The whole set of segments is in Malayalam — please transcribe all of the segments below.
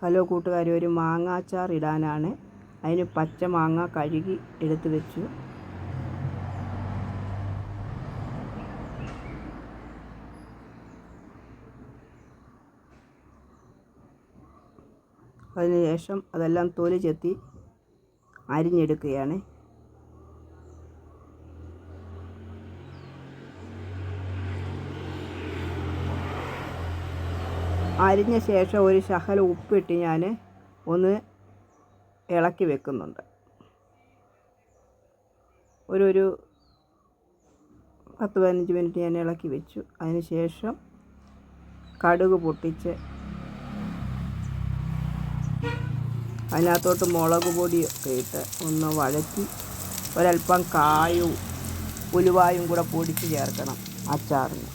ഹലോ കൂട്ടുകാരെ, ഒരു മാങ്ങാച്ചാർ ഇടാനാണ്. അതിന് പച്ച മാങ്ങ കഴുകി എടുത്ത് വെച്ചു. അതിനുശേഷം അതെല്ലാം തൊലി ചെത്തി അരിഞ്ഞെടുക്കുകയാണ്. അരിഞ്ഞ ശേഷം ഒരു ശകലം ഉപ്പിട്ട് ഞാൻ ഒന്ന് ഇളക്കി വെക്കുന്നുണ്ട്. ഒരു 10-15 മിനിറ്റ് ഞാൻ ഇളക്കി വെച്ചു. അതിന് ശേഷം കടുക് പൊട്ടിച്ച് അതിനകത്തോട്ട് മുളക് പൊടിയൊക്കെ ഇട്ട് ഒന്ന് വഴറ്റി ഒരല്പം കായും ഉലുവായും കൂടെ പൊടിച്ച് ചേർക്കണം അച്ചാറിന്.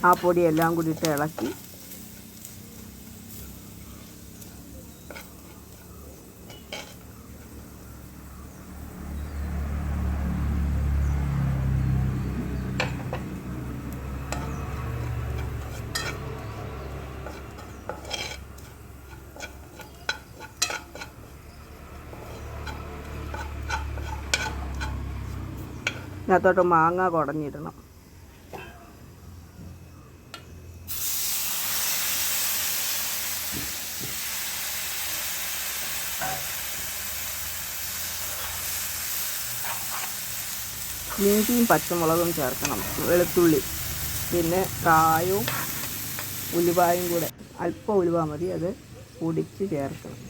ആ പൊടിയെല്ലാം കൂടി ഇട്ട് ഇളക്കി ഇതിനകത്തോട്ട് മാങ്ങ കുടഞ്ഞിടണം. ഇഞ്ചിയും പച്ചമുളകും ചേർക്കണം, വെളുത്തുള്ളി, പിന്നെ കായവും ഉലുവായും കൂടെ, അല്പം ഉലുവ മതി, അത് പൊടിച്ച് ചേർക്കണം.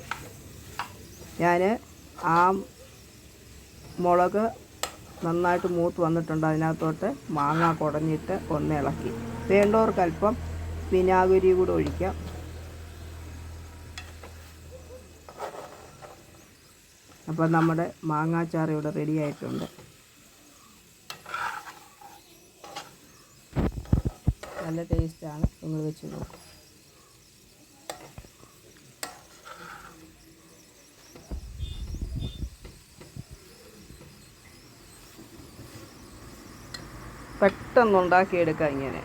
ഞാൻ ആ മുളക് നന്നായിട്ട് മൂത്ത് വന്നിട്ടുണ്ട്. അതിനകത്തോട്ട് മാങ്ങ കുടഞ്ഞിട്ട് ഒന്ന് ഇളക്കി. വേണ്ടവർക്ക് അല്പം വിനാഗിരി കൂടെ ഒഴിക്കാം. അപ്പം നമ്മുടെ മാങ്ങാച്ചാർ ഇവിടെ റെഡി ആയിട്ടുണ്ട്. നല്ല ടേസ്റ്റാണ്, നിങ്ങൾ വെച്ച് നോക്കും. പെട്ടെന്ന് ഉണ്ടാക്കിയെടുക്കാം ഇങ്ങനെ.